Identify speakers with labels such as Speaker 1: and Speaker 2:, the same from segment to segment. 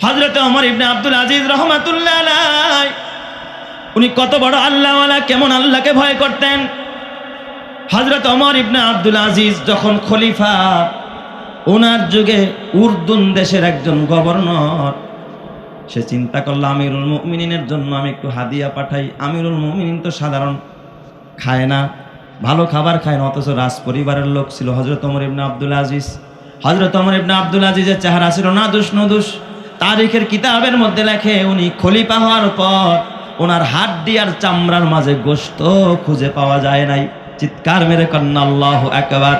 Speaker 1: হযরত ওমর ইবনে আব্দুল আজিজ রাহমাতুল্লাহ আলাইহি উনি কত বড় আল্লাহওয়ালা, কেমন আল্লাহকে ভয় করতেন। হযরত ওমর ইবনে আব্দুল আজিজ যখন খলিফা, ওনার যুগে উর্দুন দেশের একজন গভর্নর, সে চিন্তা করলো আমিরুল মুমিনিনের জন্য আমি একটু হাদিয়া পাঠাই। আমিরুল মুমিনিন তো সাধারণ খায় না, ভালো খাবার খায় না, অথচ রাজ পরিবারের লোক ছিল হযরত ওমর ইবনে আব্দুল আজিজ। হযরত ওমর ইবনে আব্দুল আজিজের চেহারা ছিল নাদুস নুদুস। তারিখের কিতাবের মধ্যে লেখে উনি খলিফা হওয়ার পর ওনার হাড্ডি আর চামড়ার মাঝে গোশত খুঁজে পাওয়া যায় নাই। চিৎকার মেরে কন্না আল্লাহু আকবার।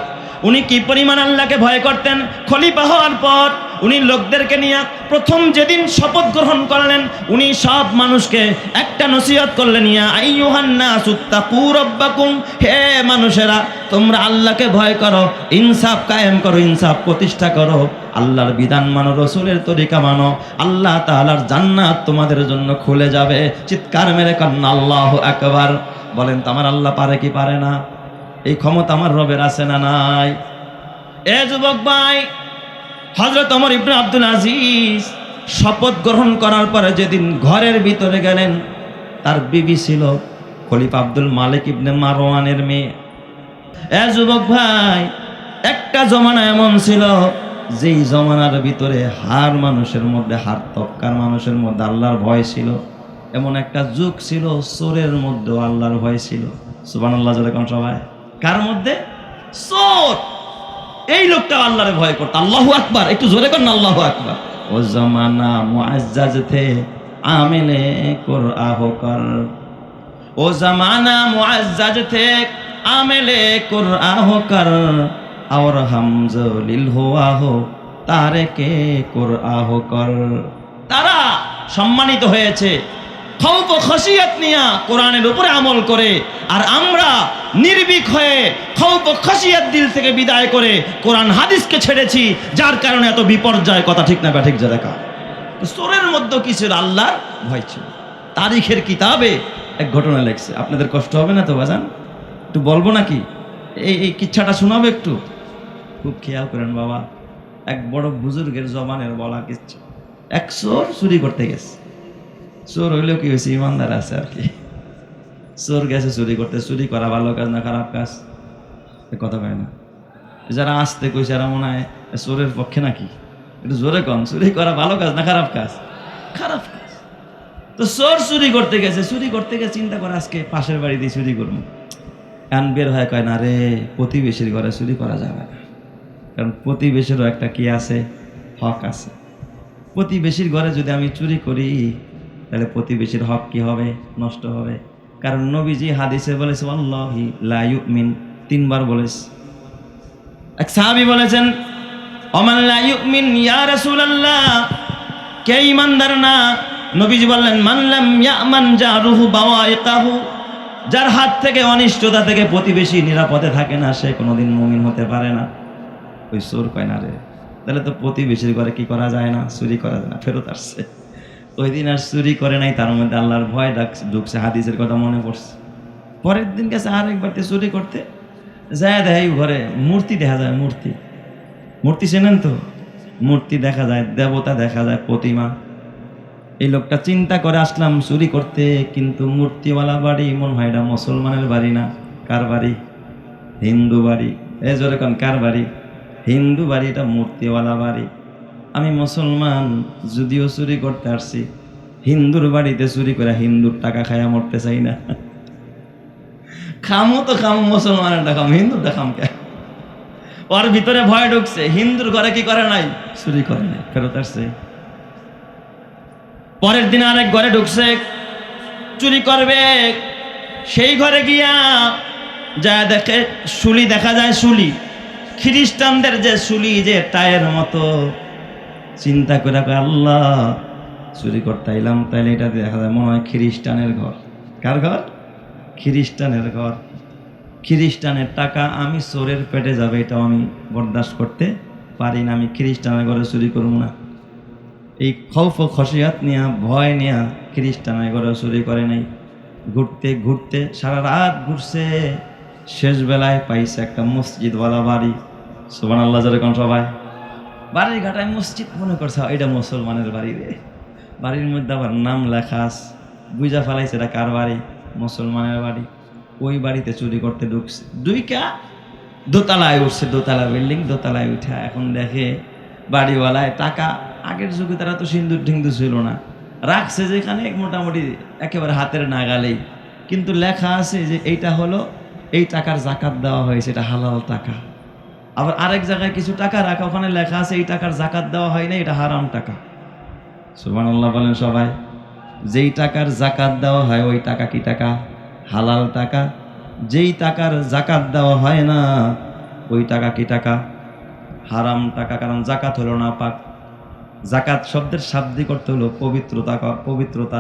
Speaker 1: উনি কি পরিমাণ আল্লাহকে ভয় করতেন। খলিফা হওয়ার পর উনি লোকদেরকে নিয়ে প্রথম যেদিন শপথ গ্রহণ করলেন, উনি সব মানুষকে একটা নসিহত করলেন, ইয়া আইয়ুহান নাসু তাকু রাব্বাকুম, হে মানুষেরা তোমরা আল্লাহকে ভয় করো, ইনসাফ কায়েম করো, ইনসাফ প্রতিষ্ঠা করো, আল্লাহর বিধান মানো, রসুলের তরিকা মানো, আল্লাহ তাআলার জান্নাত তোমাদের জন্য খুলে যাবে। চিৎকার মেরে কন্না আল্লাহু আকবার। বলেন তো আমার আল্লাহ পারে কি পারে না? এই ক্ষমতা আমার রবের আছে না নাই? এ যুবক ভাই, হযরত ওমর ইবনে আব্দুল আজিজ শপথ গ্রহণ করার পরে যেদিন ঘরের ভিতরে গেলেন, তার বিবি ছিল খলিফা আব্দুল মালিক ইবনে মারওয়ানের মেয়ে। এ যুবক ভাই, একটা জমানা এমন ছিল যেই জমানার ভিতরে হার মানুষের মধ্যে, হার তবকার মানুষের মধ্যে আল্লাহর ভয় ছিল। এমন একটা যুগ ছিল চোরের মধ্যেও আল্লাহর ভয় ছিল। সুবহানাল্লাহ যেরকম সবাই। কার মধ্যে? চোর। এই লোকটা আল্লাহরে ভয় করত। আল্লাহু আকবার, একটু জোরে কর না আল্লাহু আকবার। ও জামানা মুআজ্জাজ থে আমেলে কুরআহ কর, ও জামানা মুআজ্জাজ থে আমেলে কুরআহ কর, और हम जलिल हुआ हो तारे के कुरआह कर। তারা সম্মানিত হয়েছে খৌফ ও খশিয়াত নিয়া কোরআনের উপরে আমল করে, আর আমরা নির্ভীক হয়ে খৌফ ও খশিয়াত দিল থেকে বিদায় করে কোরআন হাদিসকে ছেড়েছি, যার কারণে এত বিপর্যয়। কথা ঠিক না বা ঠিক? দেখা চোরের মধ্যে কি ছিল? আল্লাহর ভয় ছিল। তারিখের কিতাবে এক ঘটনা লেখছে, আপনাদের কষ্ট হবে না তো বাজান? একটু বলবো নাকি? এই কিচ্ছাটা শোনাবে একটু, খুব খেয়াল করেন বাবা। এক বড় বুজুর্গের জবানের বলা কিচ্ছা। এক চোর চুরি করতে গেছে। চোর হইলেও কি হয়েছে? ইমানদার আছে আর কি। চোর গেছে চুরি করতে। চুরি করা ভালো কাজ না খারাপ কাজ? কথা কয় না। যারা আসতে কইছে এরা মনে হয় চোরের পক্ষে নাকি? একটু জোরে কন, চুরি করা ভালো কাজ না খারাপ কাজ? খারাপ কাজ। তো চোর চুরি করতে গেছে। চুরি করতে গিয়ে চিন্তা করে আজকে পাশের বাড়ি দিয়ে চুরি করবো। কান বের হয়, কয় না রে, প্রতিবেশীর ঘরে চুরি করা যাবে না, কারণ প্রতিবেশীরও একটা কি আছে? হক আছে। প্রতিবেশীর ঘরে যদি আমি চুরি করি তাহলে প্রতিবেশীর হক কি হবে? নষ্ট হবে। কারণ নবীজি হাদিসে বলেছে ওয়াল্লাহি লা ইউমিন, 3 বার বলেছে। এক সাহাবী বলেছেন ওমান লা ইউমিন ইয়া রাসূলুল্লাহ, কে ঈমানদার না? নবীজি বললেন মান লাম ইয়ামান জারুহু বাওয়াইকাহু, যার হাত থেকে, অনিষ্টতা থেকে প্রতিবেশী নিরাপদে থাকে না, সে কোনোদিন মুমিন হতে পারে না। ওই চোর কয় না রে, তাহলে তো প্রতিবেশীর ঘরে কি করা যায় না? চুরি করা যায় না। ফেরত আসছে। ওই দিন আর চুরি করে নাই, তার মধ্যে আল্লাহর ভয় ঢুকছে, হাদিসের কথা মনে পড়ছে। পরের দিন গেছে আরেকবার চুরি করতে, যায় দেয় ঘরে মূর্তি দেখা যায়। মূর্তি চেনেন তো? মূর্তি দেখা যায়, দেবতা দেখা যায়, প্রতিমা। এই লোকটা চিন্তা করে আসলাম চুরি করতে, কিন্তু মূর্তিওয়ালা বাড়ি, মনে হয় এটা মুসলমানের বাড়ি না। কার বাড়ি? হিন্দু বাড়ি। এই জোরে কোন কার বাড়ি? হিন্দু বাড়ি, এটা মূর্তিওয়ালা বাড়ি। আমি মুসলমান, যদিও চুরি করতে আসছি, হিন্দুর বাড়িতে চুরি করে হিন্দুর টাকা খাইয়া মরতে চাই না। খামো তো খামো, মুসলমানের খাম, হিন্দুর খাম কে? ওর ভিতরে ভয় ঢুকছে। হিন্দুর ঘরে কি করে নাই? চুরি করে নাই, ফেরত আসছে। পরের দিন আরেক ঘরে ঢুকছে, চুরি করবে। সেই ঘরে গিয়া যা দেখে শুলি দেখা যায়। শুলি, খ্রিস্টানদের যে শুলি, যে টায়ের মতো। চিন্তা করে আল্লাহ, চুরি করতে এলাম, তাইলে এটা দেখা যায় মনে হয় খ্রিস্টানের ঘর। কার ঘর? খ্রিস্টানের ঘর। খ্রিস্টানের টাকা আমি চোরের পেটে যাবে, এটাও আমি বরদাস্ত করতে পারি না। আমি খ্রিস্টানের ঘরে চুরি করবো না। এই খৌফ ও খশিয়াত নিয়া, ভয় নিয়া খ্রিস্টানের ঘরে চুরি করে নাই। ঘুরতে ঘুরতে সারা রাত ঘুরছে, শেষ বেলায় পাইছে একটা মসজিদওয়ালা বাড়ি। সুবহানাল্লাহ যেরকম সবাই। বাড়ির ঘাটায় মসজিদ মনে করছে এটা মুসলমানের বাড়ি রে, বাড়ির মধ্যে আবার নাম লেখা আছে, বুঝা ফেলাইছে এটা কার বাড়ি, মুসলমানের বাড়ি। ওই বাড়িতে চুরি করতে ঢুকছে, দুইকা দোতলায় উঠছে, দোতলা বিল্ডিং, দোতলায় উঠা এখন দেখে বাড়িওয়ালায় টাকা, আগের যুগে তারা তো সিন্দুর টিন্দুর ছিল না, রাখছে যেখানে মোটামুটি একেবারে হাতের নাগালেই, কিন্তু লেখা আছে যে এইটা হলো এই টাকার জাকাত দেওয়া হয়েছে, এটা হালাল টাকা। আবার আরেক জায়গায় কিছু টাকা রাখা, ওখানে লেখা আছে এই টাকার জাকাত দেওয়া হয় না, এটা হারাম টাকা। সুবহানাল্লাহ বলেন সবাই। যেই টাকার জাকাত দেওয়া হয় ওই টাকা কি টাকা? হালাল টাকা। যেই টাকার জাকাত দেওয়া হয় না ওই টাকা কি টাকা? হারাম টাকা। কারণ জাকাত হলো না পাক। জাকাত শব্দের শাব্দিক অর্থ হলো পবিত্রতা, পবিত্রতা।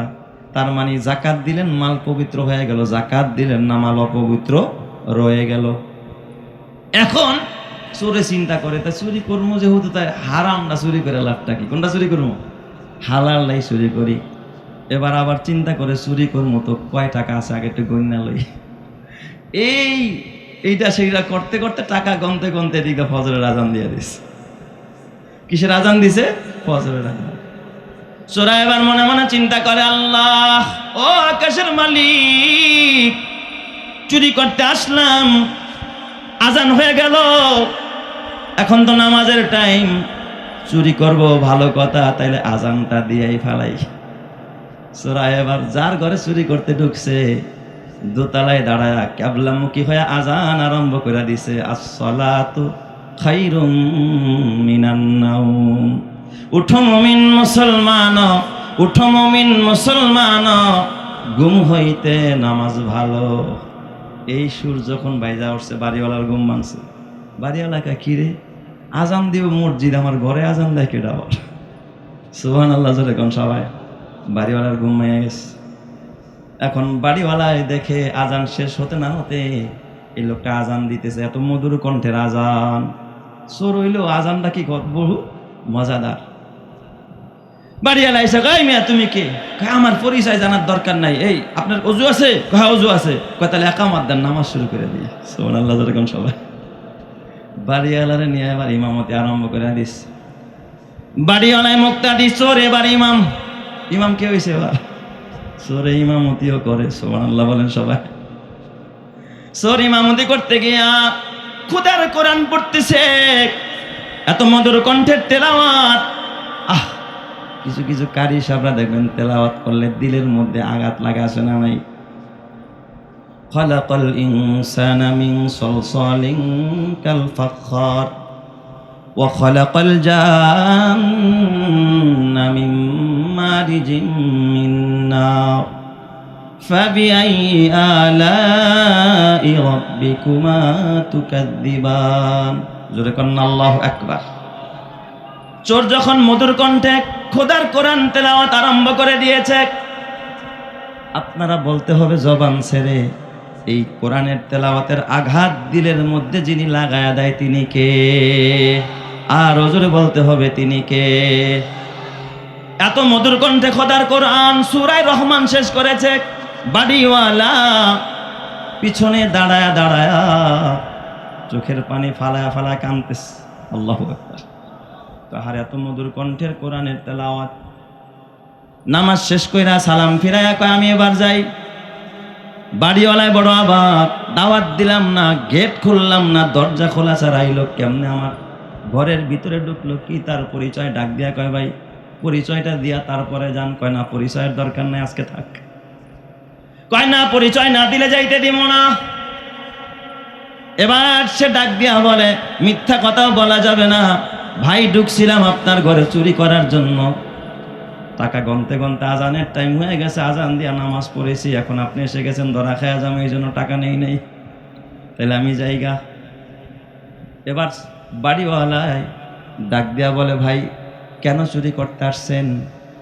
Speaker 1: তার মানে জাকাত দিলেন মাল পবিত্র হয়ে গেল, জাকাত দিলেন না মাল অপবিত্র রয়ে গেল। এখন চোরে চিন্তা করে তা চুরি করবো যেহেতু, তাই হারাম না চুরি করে লাভটা কি, কোনটা চুরি করবো? হালাল নাই চুরি করি। এবার আবার চিন্তা করে চুরি করবো তো কয় টাকা আছে আগে একটু গণ্যা লই। এইটা সেইটা করতে করতে টাকা গনতে গনতে এদিকে ফজরের আজান দিয়ে দিছে। কিসের আজান দিছে? ফজরের আজান। চোরা এবার মনে মনে চিন্তা করে, আল্লাহ ও আকাশের মালিক, চুরি করতে আসলাম, আজান হয়ে গেল, এখন তো নামাজের টাইম, চুরি করব ভালো কথা, তাইলে আজানটা দিয়েই ফেলাই। চোরা এবার যার ঘরে চুরি করতে ঢুকছে দোতলায় দাঁড়ায় ক্যাবলামুখী হয়ে আজান আরম্ভ করে দিছে, আসসালাতু খাইরুম মিনান নাওম। উঠো মুমিন মুসলমান, উঠো মুমিন মুসলমান, ঘুম হইতে নামাজ ভালো। এই সুর যখন বাইজা উঠছে বাড়িওয়ালার ঘুম ভাঙছে। বাড়িওয়ালাকে কিরে আজান দিব মসজিদ, আমার ঘরে আজান দেয় কেডা আবার? সুবহানাল্লাহ জোরে কোন সবাই। বাড়িওয়ালার ঘুম ভেঙে গেছে। এখন বাড়িওয়ালায় দেখে আজান শেষ হতে না হতে এই লোকটা আজান দিতেছে, এত মধুর কণ্ঠের আজান। চোর হইলেও আজানটা কি বহু মজাদার। বাড়িওয়ালা এসে কয়, মিয়া তুমি কে? আমার পরিচয় জানার দরকার নাই। এই আপনার অজু আছে? হ্যাঁ অজু আছে। কয় তাহলে একামত দেন, নামাজ শুরু করে দিয়ে। সুবহানাল্লাহ যেরকম সবাই। বাড়িওয়ালারে নিয়ে এবার ইমামতি আরম্ভ করে দিস। বাড়িওয়ালায় মুক্তাদি, চোর এবার ইমাম। ইমাম কে হয়েছে এবার? চোরে ইমামতিও করে। সুবহানাল্লাহ বলেন সবাই। চোর ইমামতি করতে গিয়া খুদার কোরআন পড়তেছে, এত মধুর কণ্ঠের তেলাওয়াত। কিছু কিছু কারি সাহেবরা দেখবেন তেলাওয়াত করলে দিলের মধ্যে আঘাত লাগা আছে না নাই? খালাকাল ইনসানা মিন সালসালিন কাল ফাখখার ওয়া খালাকাল জান্না মিন মারিজিন মিন নার ফাবিআইয়ি আলাই রাব্বিকুমা তুকাযযিবান। জোরে কন্না আল্লাহু আকবার। চোর যখন মধুর কণ্ঠে খোদার কোরআন তেলাওয়াত আরম্ভ করে দিয়েছে, আপনারা বলতে হবে জবান ছেড়ে, এই কোরআনের তেলাওয়াতের আঘাত দিলের মধ্যে যিনি লাগায়া দেয় তিনি কে? আর জোরে বলতে হবে তিনি কে? এত মধুর কণ্ঠে খোদার কোরআন সূরা রহমান শেষ করেছে। বাড়িওয়ালা পিছনে দাঁড়ায়া দাঁড়ায়া চোখের পানি ফালায়া ফালায়া কাঁদতেছে। আল্লাহু আকবার। তাহার এত মধুর কণ্ঠের কোরআনের তেলাওয়াত। নামাজ শেষ কইরা সালাম ফিরাইয়া কয় আমি এবার যাই। বাড়িওয়ালায় বড় অবাক, দাওয়াত দিলাম না, গেট খুললাম না, দরজা খোলা ছাড়া আইলো কেমনে, আমার ঘরের ভিতরে ঢুকলো কি? তার পরিচয় ডাক দিয়া কয় ভাই পরিচয়টা দিয়া তারপরে যান। কয় না পরিচয়ের দরকার নাই, আজকে থাক। কয় না পরিচয় না দিলে যাইতে দিব না। এবার সে ডাক দিয়া বলে মিথ্যা কথাও বলা যাবে না, ভাই ঢুকছিলাম আপনার ঘরে চুরি করার জন্য, টাকা গনতে গনতে আজানের টাইম হয়ে গেছে, আজান দিয়া নামাজ পড়েছি, এখন আপনি এসে গেছেন ধরা খায়া যাবো, এই জন্য টাকা নেই, তাহলে আমি যাইগা। এবার বাড়িওয়ালায় ডাক দিয়া বলে ভাই কেন চুরি করতে আসছেন?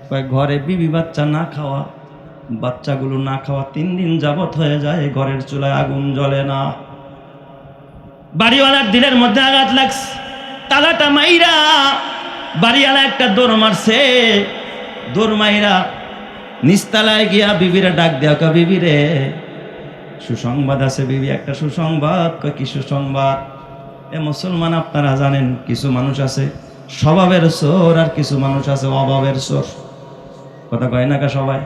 Speaker 1: কয় ঘরে বিবি বাচ্চা না খাওয়া, বাচ্চাগুলো না খাওয়া 3 দিন যাবত হয়ে যায়, ঘরের চুলায় আগুন জ্বলে না। বাড়িওয়ালার দিলের মধ্যে আঘাত লাগছে। তালাটা মাইরা বাড়িওয়ালা একটা দৌড় মারছে। দৌড় মাইরা নিচতলায় গিয়া বিবিরে ডাক দেয়া, কয় বিবি রে সুসংবাদ আছে। বিবি একটা সুসংবাদ। কয় কি সুসংবাদ? এ মুসলমান আপনারা জানেন কিছু মানুষ আছে স্বভাবের চোর, আর কিছু মানুষ আছে অভাবের চোর। কথা কয় না কা সবাই?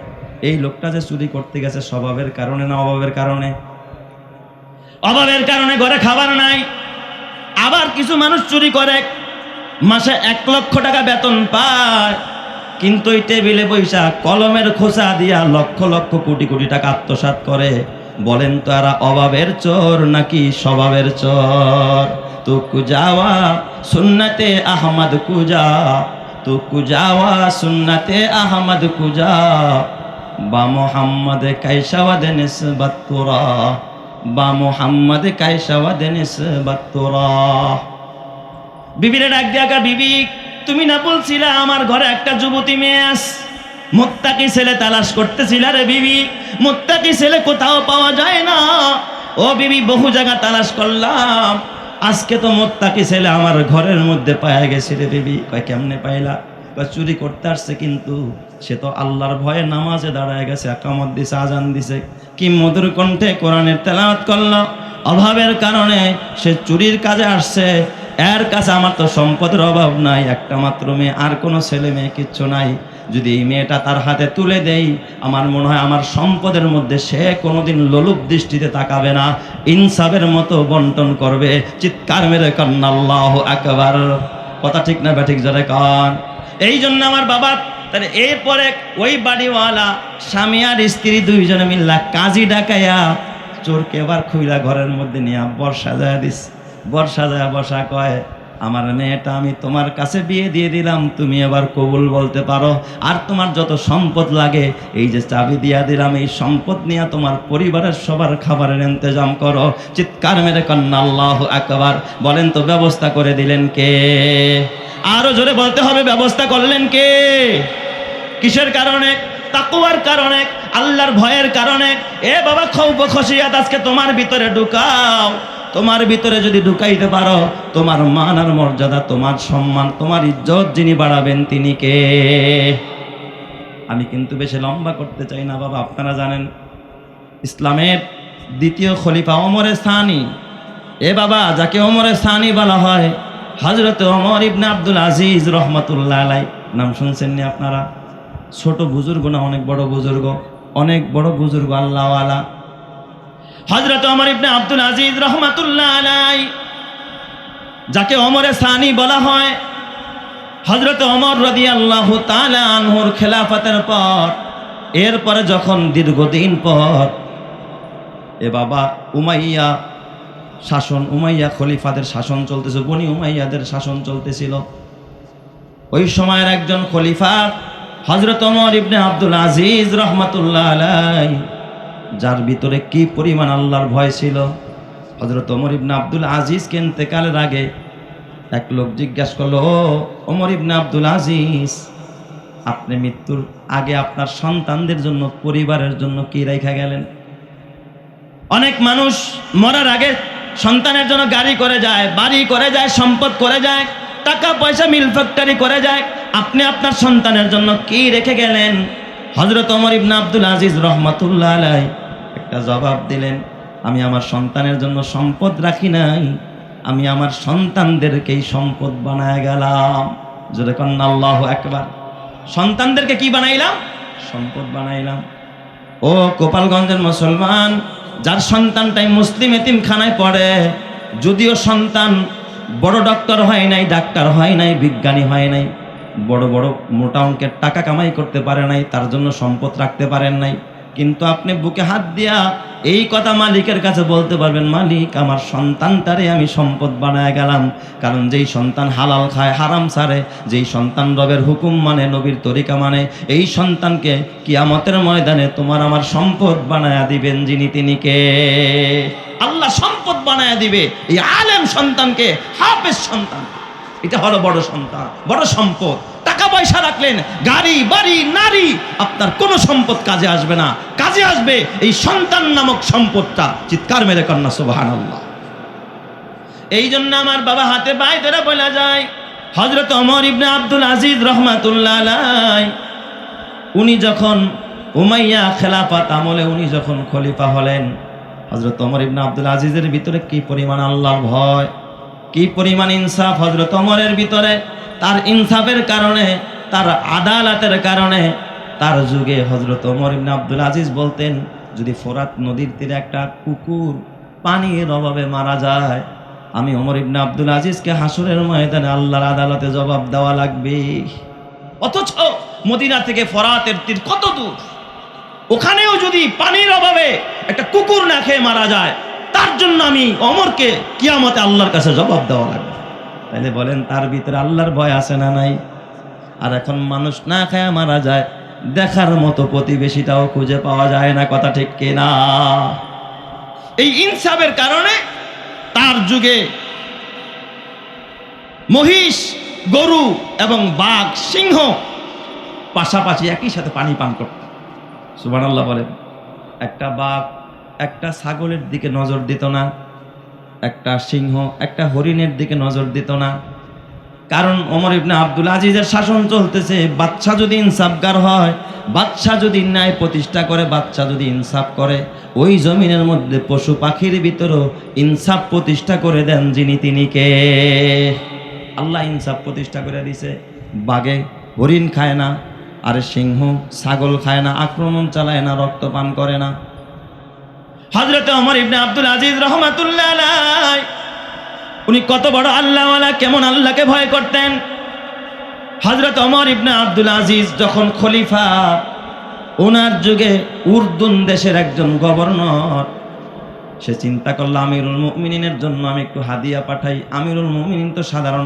Speaker 1: এই লোকটা যে চুরি করতে গেছে স্বভাবের কারণে না অভাবের কারণে? অভাবের কারণে ঘরে খাবার নাই। আবার কিছু মানুষ চুরি করে, মাসে 1 লক্ষ টাকা বেতন পায়, কিন্তু এই টেবিলে বৈশা কলমের খোঁচা দিয়া লক্ষ লক্ষ কোটি কোটি টাকা আত্মসাৎ করে। বলেন তো এরা অভাবের চোর নাকি স্বভাবের চোর? তু কুজাওয়া সুন্নতে আহমদ কুজা, তু কুজাওয়া সুন্নতে আহমদ কুজা, বা মোহাম্মদ কাইসাওয়াদ নিসবত তুরা, বা মোহাম্মদ কাইসাওয়াদ নিসবত তুরা। বিবিরে ডাক দিয়া, বিবি তুমি না বলছিলা আমার ঘরে একটা যুবতী মেয়ে আস, মুত্তাকি ছেলে তালাশ করতেছিলা রে বিবি, মুত্তাকি ছেলে কোথাও পাওয়া যায় না। ও বিবি বহু জায়গা তালাশ করলাম, আজকে তো মুত্তাকি ছেলে আমার ঘরের মধ্যে পাওয়া গেছে রে বিবি। কয় কেমনে পাইলা? কয় চুরি করতে আসছে, কিন্তু সে তো আল্লাহর ভয়ে নামাজে দাঁড়ায় গেছে, একামত দিছে, আজান দিছে, কি মধুর কণ্ঠে কোরআনের তেলাওয়াত করলো। অভাবের কারণে সে চুরির কাজে আসছে। এর কাছে আমার তো সম্পদের অভাব নাই, একটা মাত্র মেয়ে, আর কোনো ছেলে মেয়ে কিচ্ছু নাই। যদি এই মেয়েটা তার হাতে তুলে দেই, আমার মনে হয় আমার সম্পদের মধ্যে সে কোনোদিন লোলুপ দৃষ্টিতে তাকাবে না, ইনসাফের মতো বন্টন করবে। চিৎকার মেরে কন আল্লাহু আকবার। কথা ঠিক না ব্যাঠিক জোরে কন? এই জন্য আমার বাবা, তাহলে এরপরে ওই বাড়িওয়ালা স্বামী আর স্ত্রী দুইজনে মিল্লা কাজী ডাকাইয়া চোরকে এবার খুইলা ঘরের মধ্যে নিয়ে বর সাজায় দিস। বর সাজায় বসা কয়, আমার মেয়েটা আমি তোমার কাছে বিয়ে দিয়ে দিলাম, তুমি এবার কবুল বলতে পারো। আর তোমার যত সম্পদ লাগে এই যে চাবি দিয়া দিলাম, এই সম্পদ নিয়ে তোমার পরিবারের সবার খাবারের ইন্তজাম করো। চিৎকার মেরে কন্যা আল্লাহু আকবার। বলেন তো ব্যবস্থা করে দিলেন কে? আরো জোরে বলতে হবে, ব্যবস্থা করলেন কে? কিসের কারণে? তাকওয়ার কারণে, আল্লাহর ভয়ের কারণে। এ বাবা, খৌফ খশিয়াত আজকে তোমার ভিতরে ঢুকাও। তোমার ভিতরে যদি ঢুকাইতে পারো, তোমার মান আর মর্যাদা, তোমার সম্মান, তোমার ইজ্জত যিনি বাড়াবেন তিনি কে? আমি কিন্তু বেশি লম্বা করতে চাই না বাবা। আপনারা জানেন ইসলামের দ্বিতীয় খলিফা ওমরে সানি, এ বাবা যাকে ওমরে সানি বলা হয়, হযরত ওমর ইবনে আব্দুল আজিজ রহমাতুল্লাহ আলাইহি। নাম শুনছেন নি আপনারা? ছোট বুজুর্গ না, অনেক বড় বুজুর্গ, অনেক বড় বুজুর্গ আল্লাহওয়ালা হযরত ওমর ইবনে আব্দুল আজিজ রহমাতুল্লাহ আলাইহি, যাকে ওমরে সানি বলা হয়। হযরত ওমর রাদিয়াল্লাহু তাআলা আনহুর খেলাফতের পর, এরপরে যখন দীর্ঘদিন পর এ বাবা উমাইয়া শাসন, উমাইয়া খলিফাদের শাসন চলতেছে, বনি উমাইয়াদের শাসন চলতেছিল। ওই সময়ের একজন খলিফা হযরত ওমর ইবনে আব্দুল আজিজ রহমাতুল্লাহ আলাইহি, যার ভিতরে কি পরিমাণ আল্লাহর ভয় ছিল। হযরত ওমর ইবনে আব্দুল আজিজকে ইন্তেকালের আগে এক লোক জিজ্ঞাসা করলো, ও ওমর ইবনে আব্দুল আজিজ, আপনি মৃত্যুর আগে আপনার সন্তানদের জন্য, পরিবারের জন্য কি রেখে গেলেন? অনেক মানুষ মরার আগে সন্তানের জন্য গাড়ি করে যায়, বাড়ি করে যায়, সম্পদ করে যায়, টাকা পয়সা মিল ফ্যাক্টরি করে যায়। আপনি আপনার সন্তানের জন্য কি রেখে গেলেন? হযরত ওমর ইবনে আব্দুল আজিজ রহমাতুল্লাহ আলাইহি একটা জবাব দিলেন, আমি আমার সন্তানের জন্য সম্পদ রাখি নাই, আমি আমার সন্তানদেরকেই সম্পদ বানায় গেলাম। জোরে কন্না আল্লাহু আকবার। সন্তানদেরকে কি বানাইলাম? সম্পদ বানাইলাম। ও গোপালগঞ্জের মুসলমান, যার সন্তানটাই মুসলিম এতিমখানায় পড়ে, যদিও সন্তান বড় ডক্টর হয় নাই, ডাক্তার হয় নাই, বিজ্ঞানী হয় নাই, বড় বড় মোটা অঙ্কের টাকা কামাই করতে পারে নাই, তার জন্য সম্পদ রাখতে পারেন নাই, কিন্তু আপনি বুকে হাত দিয়া এই কথা মালিকের কাছে বলতে পারবেন, মালিক আমার সন্তানটারে আমি সম্পদ বানায় গেলাম। কারণ যেই সন্তান হালাল খায়, হারাম ছাড়ে, যেই সন্তান রবের হুকুম মানে, নবীর তরিকা মানে, এই সন্তানকে কিয়ামতের ময়দানে তোমার আমার সম্পদ বানায়া দিবেন যিনি, তিনি কে? আল্লাহ সম্পদ বানায়া দিবে এই আলেম সন্তানকে, হাফেজ সন্তানকে। এটা হলো বড় সন্তান, বড় সম্পদ। টাকা পয়সা রাখলেন, গাড়ি বাড়ি নারী, আপনার কোনো সম্পদ কাজে আসবে না। কাজে আসবে এই সন্তান নামক সম্পদটা। চিৎকার মেরে কন্যা সুবহানাল্লাহ। এই জন্য আমার বাবা হাতে পায়ে ধরে বলা যায়, হযরত ওমর ইবনে আব্দুল আজিজ রহমাতুল্লাহ আলাইহি, উনি যখন উমাইয়া খেলাফত আমলে উনি যখন খলিফা হলেন, হযরত ওমর ইবনে আব্দুল আজিজের ভিতরে কি পরিমাণ আল্লাহর ভয়, কি পরিমাণ ইনসাফ হযরত ওমরের ভিতরে। তার ইনসাফের কারণে, তার আদালতের কারণে তার যুগে হযরত ওমর ইবনে আব্দুল আজিজ বলতেন, যদি ফোরাত নদীর তীরে একটা কুকুর পানির অভাবে মারা যায়, আমি ওমর ইবনে আব্দুল আজিজকে হাসরের ময়দানে আল্লাহর আদালতে জবাব দেওয়া লাগবে। অথচ মদিনা থেকে ফোরাতের তীর কত দূর, ওখানেও যদি পানির অভাবে একটা কুকুর না খেয়ে মারা যায়, তার জন্য আমি ওমরকে কিয়ামতে আল্লাহর কাছে জবাব দেওয়া লাগবে। তাহলে বলেন, তার ভিতরে আল্লাহর ভয় আছে না নাই? আর এখন মানুষ না খায় মারা যায়, দেখার মতো প্রতিবেশীটাও খুঁজে পাওয়া যায় না। কথা ঠিক কিনা? এই ইনসাফের কারণে তার যুগে মহিষ, গরু এবং বাঘ, সিংহ পাশাপাশি একই সাথে পানি পান করত। সুবহানাল্লাহ বলেন। একটা বাঘ একটা ছাগলের দিকে নজর দিত না, একটা সিংহ একটা হরিণের দিকে নজর দিত না। কারণ ওমর ইবনে আব্দুল আজিজের শাসন চলতেছে। বাদশা যদি ইনসাফগার হয়, বাদশা যদি ন্যায় প্রতিষ্ঠা করে, বাদশা যদি ইনসাফ করে, ওই জমিনের মধ্যে পশু পাখির ভিতরেও ইনসাফ প্রতিষ্ঠা করে দেন যিনি, তিনি কে? আল্লাহ ইনসাফ প্রতিষ্ঠা করে দিছে। বাঘে হরিণ খায় না, আর সিংহ ছাগল খায় না, আক্রমণ চালায় না, রক্ত পান করে না। হযরত ওমর ইবনে আব্দুল আজিজ রাহমাতুল্লাহ আলাইহি উনি কত বড় আল্লাহওয়ালা, কেমন আল্লাহকে ভয় করতেন। হযরত ওমর ইবনে আব্দুল আজিজ যখন খলিফা, ওনার যুগে উর্দুন দেশের একজন গভর্নর, সে চিন্তা করল আমিরুল মুমিনিনের জন্য আমি একটু হাদিয়া পাঠাই। আমিরুল মুমিনিন তো সাধারণ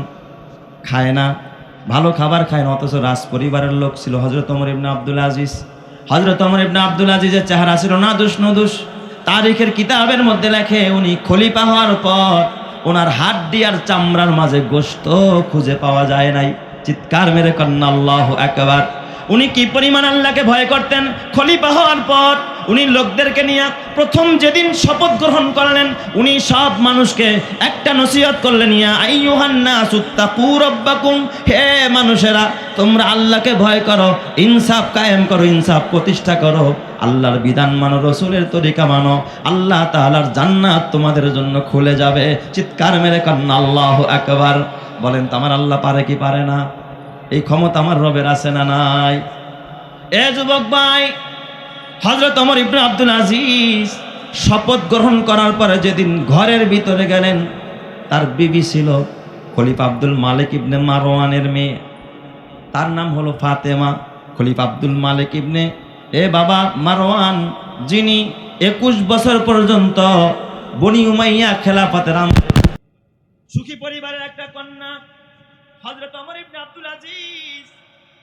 Speaker 1: খায় না, ভালো খাবার খায় না, অথচ রাজ পরিবারের লোক ছিল হযরত ওমর ইবনে আব্দুল আজিজ। হযরত ওমর ইবনে আব্দুল আজিজের চেহারা ছিল নাদুস নুদুস। তারিখের কিতাবের মধ্যে লেখে, উনি খলিফা হওয়ার পর ওনার হাড্ডি আর চামড়ার মাঝে গোশত খুঁজে পাওয়া যায় নাই। চিৎকার মেরে কন্না আল্লাহু আকবার। উনি কি পরিমাণ আল্লাহকে ভয় করতেন। খলিফা হওয়ার পর উনি লোকদেরকে নিয়ে প্রথম যেদিন শপথ গ্রহণ করলেন, উনি সব মানুষকে একটা নসিহত করলেন, ইয়া আইয়ুহান নাসু তাকু রাব্বাকুম, হে মানুষেরা তোমরা আল্লাহকে ভয় করো, ইনসাফ কায়েম করো, ইনসাফ প্রতিষ্ঠা করো, আল্লাহর বিধান মানো, রসুলের তরিকা মানো, আল্লাহ তাআলার জান্নাত তোমাদের জন্য খুলে যাবে। চিৎকার মেরে কন্না আল্লাহু আকবার। বলেন তো আমার আল্লাহ পারে কি পারে না? এই ক্ষমতা আমার রবের আছে না নাই? এ যুবক ভাই, হযরত ওমর ইবনে আব্দুল আজিজ শপথ গ্রহণ করার পরে যেদিন ঘরের ভিতরে গেলেন, তার বিবি ছিল খলিফা আব্দুল মালিক ইবনে মারওয়ানের মেয়ে, তার নাম হলো ফাতেমা। খলিফা আব্দুল মালিক ইবনে বাবা মারওয়ান, যিনি 21 বছর পর্যন্ত বনি উমাইয়া খেলাফতের সুখী পরিবারের একটা কন্যা। হযরত ওমর ইবনে আব্দুল আজিজ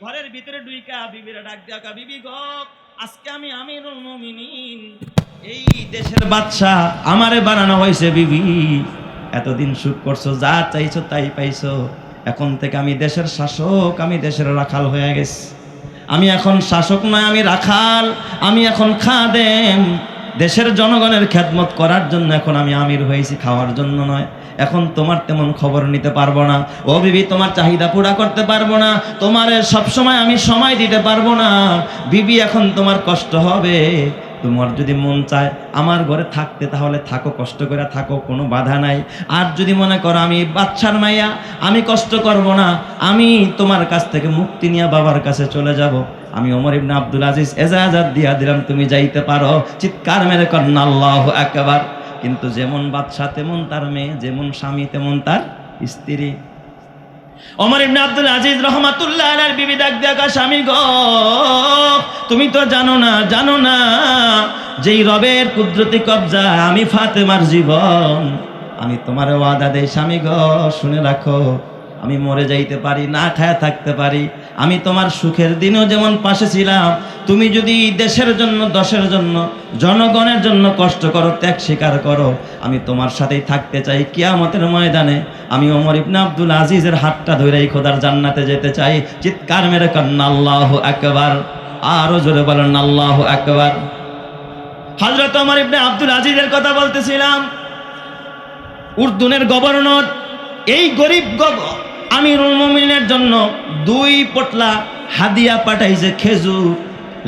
Speaker 1: ঘরের ভিতরে ঢুইকা বিবিরা ডাক দিয়া, বিবি গো, আজকে আমি আমিরুল মুমিনিন, এই দেশের বাদশা আমারে বানানো হয়েছে। বিবি, এতদিন সুখ করছো, যা চাইছো তাই পাইছো, এখন থেকে আমি দেশের শাসক, আমি দেশের রাখাল হয়ে গেছি। আমি এখন শাসক নয়, আমি রাখাল, আমি এখন খাদেম। দেশের জনগণের খেদমত করার জন্য এখন আমি আমির হয়েছি, খাওয়ার জন্য নয়। এখন তোমার তেমন খবর নিতে পারবো না ও বিবি, তোমার চাহিদা পুরা করতে পারবো না, তোমার সবসময় আমি সময় দিতে পারবো না। বিবি, এখন তোমার কষ্ট হবে। তোমার যদি মন চায় আমার ঘরে থাকতে, তাহলে থাকো, কষ্ট করে থাকো, কোনো বাধা নাই। আর যদি মনে করো আমি বাদশার মাইয়া, আমি কষ্ট করব না, আমি তোমার কাছ থেকে মুক্তি নিয়ে বাবার কাছে চলে যাব, আমি ওমর ইবনে আব্দুল আজিজ এজাজত দিয়া দিলাম, তুমি যাইতে পারো। চিৎকার মেরে কন্না আল্লাহু আকবার। কিন্তু যেমন বাদশা তেমন তার মেয়ে, যেমন স্বামী তেমন তার স্ত্রী। ওমর ইবনে আব্দুল আজিজ রাহমাতুল্লাহ আলাইহির বিবি ডাক দিয়া, স্বামী গো, তুমি তো জানো না যেই রবের কুদরতি কবজা আমি ফাতেমার জীবন, আমি তোমার ওয়াদা দেই স্বামী গো, শুনে রাখো, আমি মরে যাইতে পারি, না খায়া থাকতে পারি, আমি তোমার সুখের দিনও যেমন পাশে ছিলাম, তুমি যদি দেশের জন্য, দশের জন্য, জনগণের জন্য কষ্ট করো, ত্যাগ স্বীকার করো, আমি তোমার সাথেই থাকতে চাই। কিয়ামতের ময়দানে আমি ওমর ইবনে আব্দুল আজিজের হাতটা ধরেই খোদার জান্নাতে যেতে চাই। চিৎকার মেরে কন্না আল্লাহু আকবার। আরো জোরে বলেন আল্লাহু আকবার। হযরত ওমর ইবনে আব্দুল আজিজের কথা বলতেছিলাম। উর্দুনের গভর্নর এই গরিব আমিরুল মুমিনের জন্য 2 পটলা হাদিয়া পাঠাইছে, খেজুর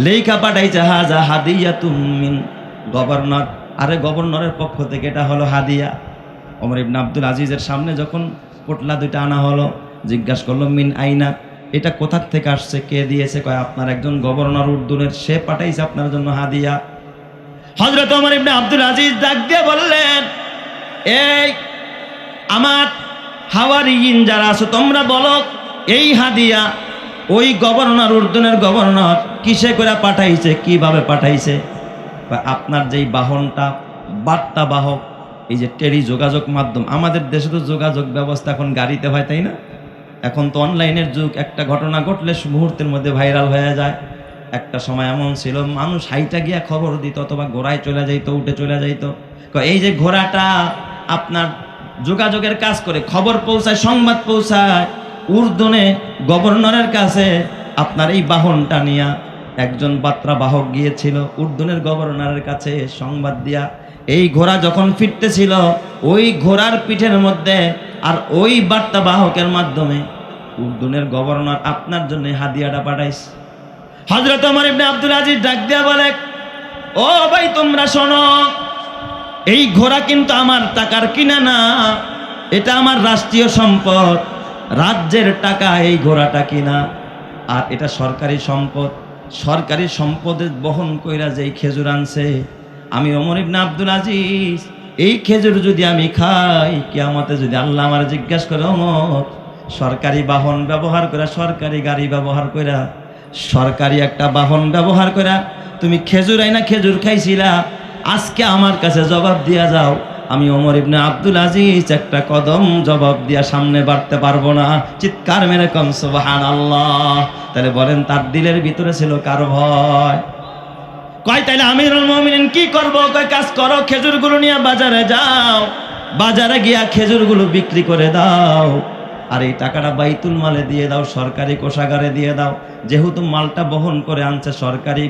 Speaker 1: লেখা পাঠাইছে, হাজা হাদিয়াতুম মিন গভর্নর। আরে গভর্নরের পক্ষ থেকে এটা হলো হাদিয়া। ওমর ইবনে আব্দুল আজিজের সামনে যখন পোটলা দুইটা আনা হলো, জিজ্ঞাসা করলো মিন আইনা, এটা কোথার থেকে আসছে, কে দিয়েছে? কয় আপনার একজন গভর্নর উর্দুনের, সে পাঠাইছে আপনার জন্য হাদিয়া। হযরত ওমর ইবনে আব্দুল আজিজ ডাক দিয়ে বললেন, এই আমার হাওয়ারিয়িন যারা আছো তোমরা বলো, এই হাদিয়া ওই গভর্নর, উর্দুনের গভর্নর কিসে করে পাঠাইছে, কিভাবে পাঠাইছে? আপনার যেই বাহনটা, বার্তা বাহক, এই যে টেলি যোগাযোগ মাধ্যম, আমাদের দেশে তো যোগাযোগ ব্যবস্থা এখন গাড়িতে হয়, তাই না? এখন তো অনলাইনের যুগ, একটা ঘটনা ঘটলে মুহূর্তের মধ্যে ভাইরাল হয়ে যায়। একটা সময় এমন ছিল, মানুষ হাইটা গিয়া খবর দিত অথবা ঘোড়ায় চলে যাইতো, উঠে চলে যাইতো। এই যে ঘোড়াটা আপনার যোগাযোগের কাজ করে, খবর পৌঁছায়, সংবাদ পৌঁছায় উর্দুনে গভর্নরের কাছে। আপনার এই বাহনটা নিয়া একজন বার্তা বাহক গিয়েছিল উর্দুনের গভর্নরের কাছে সংবাদ দিয়া। এই ঘোড়া যখন ফিরতেছিল, ওই ঘোড়ার পিঠের মধ্যে আর ওই বার্তা বাহকের মাধ্যমে উর্দুনের গভর্নর আপনার জন্য হাদিয়াটা পাঠাইছে। হযরত ওমর ইবনে আব্দুল আজিজ ডাক দিয়া বলে, ও ভাই তোমরা শোনো, এই ঘোড়া কিন্তু আমার টাকার কিনা না, এটা আমার রাষ্ট্রীয় সম্পদ, রাজ্যের টাকা এই ঘোড়াটা কিনা, আর এটা সরকারি সম্পদ। সরকারি সম্পদে বহন কইরা যেই খেজুর আনছে, আমি ওমর ইবনে আব্দুল আজিজ এই খেজুর যদি আমি খাই, কিয়ামতে যদি আল্লাহ আমার জিজ্ঞাসা করে, ওমর সরকারি বাহন ব্যবহার করে, সরকারি গাড়ি ব্যবহার করে, সরকারি একটা বাহন ব্যবহার করে তুমি খেজুর আইনা খেজুর খাইছিলা, আজকে আমার কাছে জবাব দিয়া যাও, আমি ওমর ইবনে আব্দুল আজিজ একটা কদম জবাব দিয়া সামনে বাড়তে পারবো না। চিৎকার মেরে কম সুবহানাল্লাহ। তাহলে বলেন তার দিলের ভিতরে ছিল কার ভয়? কয় তাইলে আমিরুল মুমিনিন কি করব? কয় কাজ করো, খেজুরগুলো নিয়ে বাজারে যাও, বাজারে গিয়া খেজুরগুলো বিক্রি করে দাও, আর এই টাকাটা বাইতুল মালে দিয়ে দাও, সরকারি কোষাগারে দিয়ে দাও। যেহেতু মালটা বহন করে আনছে সরকারি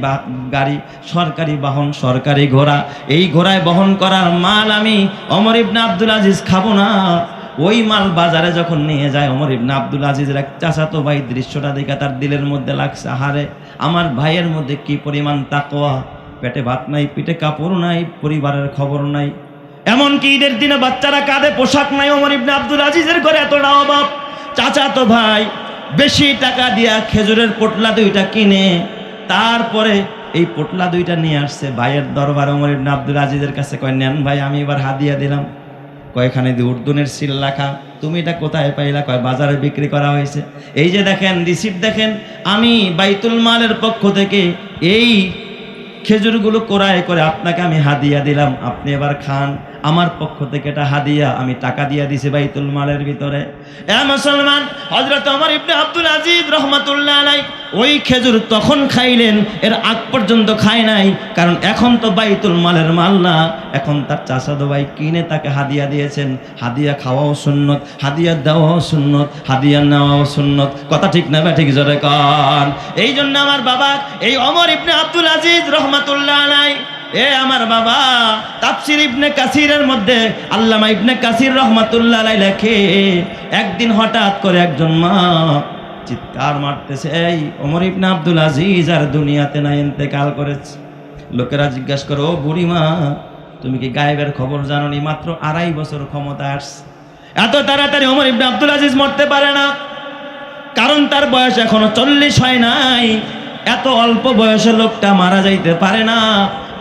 Speaker 1: গাড়ি, সরকারি বাহন, সরকারি ঘোড়া, এই ঘোড়ায় বহন করার মাল আমি ওমর ইবনে আব্দুল আজিজ খাবো না। ওই মাল বাজারে যখন নিয়ে যায়, ওমর ইবনে আব্দুল আজিজের এক চাচাতো ভাই দৃশ্যটা দেখে তার দিলের মধ্যে লাগছে, আহারে আমার ভাইয়ের মধ্যে কি পরিমাণ তাকওয়া, পেটে ভাত নাই, পিঠে কাপড় নাই, পরিবারের খবর নাই, এমনকি ঈদের দিনে বাচ্চারা কাঁধে পোশাক নাই। ওমর ইবনে আব্দুল আজিজের ঘরে এতটা অভাব, চাচাতো ভাই বেশি টাকা দিয়া খেজুরের পোটলা দুইটা কিনে তারপরে এই পোটলা দুইটা নিয়ে আসছে ভাইয়ের দরবার ওমর ইবনে আব্দুল আজিজের কাছে। কয় নেন ভাই, আমি এবার হাদিয়া দিলাম। কয়খানে দিয়ে উর্দুনের সিল লেখা, তুমি এটা কোথায় পাইলা? কয় বাজারে বিক্রি করা হয়েছে। এই যে দেখেন রিসিপ্ট দেখেন, আমি বাইতুল মালের পক্ষ থেকে এই খেজুরগুলো ক্রয় করে আপনাকে আমি হাদিয়া দিলাম, আপনি এবার খান, আমার পক্ষ থেকে এটা হাদিয়া, আমি টাকা দিয়া দিছি বাইতুল মালের ভিতরে। এ মুসলমান, হযরত ওমর ইবনে আব্দুল আজিজ রাহমাতুল্লাহ আলাইহি ওই খেজুর তখন খাইলেন, এর আগ পর্যন্ত খায় নাই, কারণ এখন তো বাইতুল মালের মাল না, এখন তার চাচাতো ভাই কিনে তাকে হাদিয়া দিয়েছেন। হাদিয়া খাওয়াও সুন্নত, হাদিয়া দেওয়াও সুন্নত, হাদিয়া নেওয়াও সুন্নত। কথা ঠিক না বা ঠিক জোরে কন? এই জন্য আমার বাবা এই ওমর ইবনে আব্দুল আজিজ রাহমাতুল্লাহ আলাইহি, এ আমার বাবা তাফসীর ইবনে কাসিরের মধ্যে আল্লামা ইবনে কাসির রাহমাতুল্লাহ আলাইহি লেখে, একদিন হঠাৎ করে একজন মা চিৎকার মারতেছে, এই ওমর ইবনে আব্দুল আজিজ আর দুনিয়াতে নাই, ইন্তেকাল করেছে। লোকেরা জিজ্ঞাসা করে, ও বুড়ি মা, তুমি কি গায়েবের খবর জানোনি? মাত্র 2.5 বছর ক্ষমতা আসছে, এত তাড়াতাড়ি ওমর ইবনে আব্দুল আজিজ মরতে পারে না, কারণ তার বয়স এখনো 40 হয় নাই। এত অল্প বয়সে লোকটা মারা যাইতে পারে না।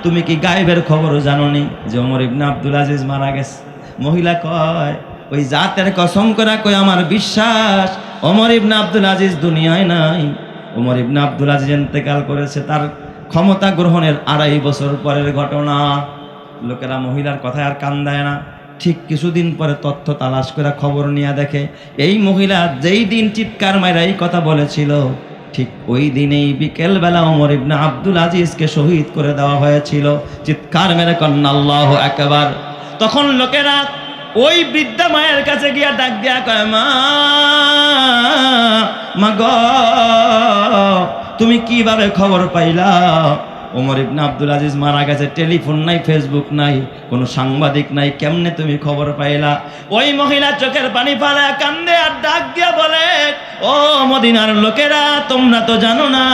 Speaker 1: তুমি কি গায়েবের খবর জানোনি যে ওমর ইবনে আব্দুল আজিজ মারা গেছে? মহিলা কয়, ওই জাতের কসম করে কয়, আমার বিশ্বাস ওমর ইবনে আব্দুল আজিজ দুনিয়ায় নাই, ওমর ইবনে আব্দুল আজিজ ইন্তেকাল করেছে তার ক্ষমতা গ্রহণের 2.5 বছর পরের ঘটনা। লোকেরা মহিলার কথায় আর কান দেয় না। ঠিক কিছুদিন পরে তথ্য তালাশ করে খবর নিয়ে দেখে, এই মহিলা যেই দিন চিৎকার মাইরা এই কথা বলেছিল, ঠিক ওই দিনেই বিকেলবেলা ওমর ইবনে আব্দুল আজিজকে শহীদ করে দেওয়া হয়েছিল। চিৎকার মেরে কন্যা আল্লাহু আকবার। তখন লোকেরা ওই বৃদ্ধা মায়ের কাছে গিয়া ডাক দিয়া কয়, মা গো, তুমি কিভাবে খবর পাইলা ওমর ইবনে আব্দুল আজিজ মারা গেছে? টেলিফোন নাই, ফেসবুক নাই, কোনো সাংবাদিক নাই, কেমনে তুমি খবর পাইলা? ওই মহিলা চোখের পানি ফালা কান্দে আর ডাক দিয়া বলে, ও মদিনার লোকেরা, তোমরা তো জানো না,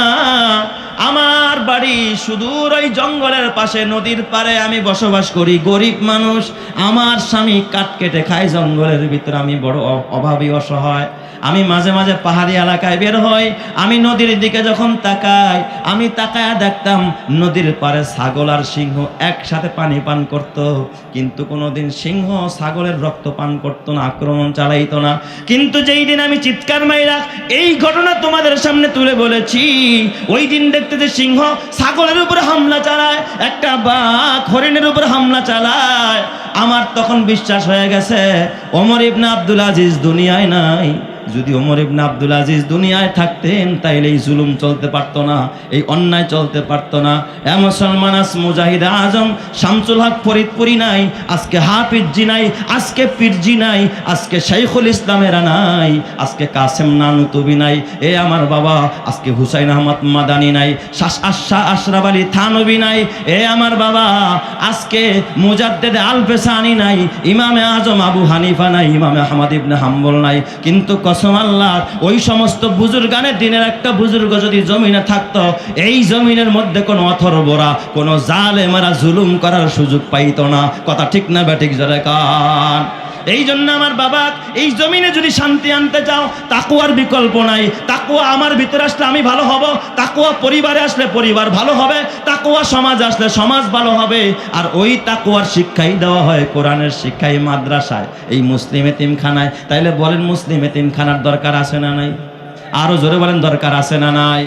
Speaker 1: আমার বাড়ি সুদূর ওই জঙ্গলের পাশে নদীর পাড়ে আমি বসবাস করি, গরিব মানুষ। আমার স্বামী কাঠ কেটে খায় জঙ্গলের ভিতরে, আমি বড় অভাবী অসহায়। আমি মাঝে মাঝে পাহাড়ি এলাকায় বের হই, আমি নদীর দিকে যখন তাকাই, আমি তাকায়া দেখতাম নদীর পাড়ে ছাগল আর সিংহ একসাথে পানি পান করত, কিন্তু কোনোদিন সিংহ ছাগলের রক্ত পান করতো না, আক্রমণ চালাইতো না। কিন্তু যেই দিন আমি চিৎকার মাইরা এই ঘটনা তোমাদের সামনে তুলে বলেছি, ওই দিন দেখতে যে সিংহ ছাগলের উপরে হামলা চালায়, একটা বাঘ হরিণের উপর হামলা চালায়, আমার তখন বিশ্বাস হয়ে গেছে ওমর ইবনে আব্দুল আজিজ দুনিয়ায় নাই। যদি ওমর ইবনে আব্দুল আজিজ দুনিয়ায় থাকতেন তাইলে এই জুলুম চলতে পারতো না, এই অন্যায় চলতে পারতো না। এ মুসলমান, আজ মুজাহিদ আজম শামসুল হক ফরিদপুরি নাই, আজকে হাফিজি নাই, আজকে পীরজি নাই, আজকে শাইখুল ইসলামেরা নাই, আজকে কাসেম নানুতুবি নাই, এ আমার বাবা আজকে হুসাইন আহমদ মাদানি নাই, আশরাফ আলী থানবী নাই, এ আমার বাবা আজকে মুজাদ্দেদ আল-ফেসানি নাই, ইমামে আজম আবু হানিফা নাই, ইমামে আহমদ ইবনে হাম্বল নাই। কিন্তু কসম আল্লাহ, ওই সমস্ত বুজুর্গানের দিনের একটা বুজুর্গ যদি জমিনে থাকতো, এই জমিনের মধ্যে কোনো অথর্বরা, কোনো জালেমেরা জুলুম করার সুযোগ পাইতো না। কথা ঠিক না বেঠিক জোরে কান? এই জন্য আমার বাবা, এই জমিনে যদি শান্তি আনতে চাও, তাকওয়ার বিকল্প নাই। তাকওয়া আমার ভিতরে আসলে আমি ভালো হব, তাকওয়া পরিবারে আসলে পরিবার ভালো হবে, তাকওয়া সমাজে আসলে সমাজ ভালো হবে। আর ওই তাকওয়ার শিক্ষাই দেওয়া হয় কোরআনের শিক্ষাই মাদ্রাসায়, এই মুসলিম এতিমখানায়। তাইলে বলেন মুসলিম এতিমখানার দরকার আছে না নাই? আরো জোরে বলেন দরকার আছে না নাই?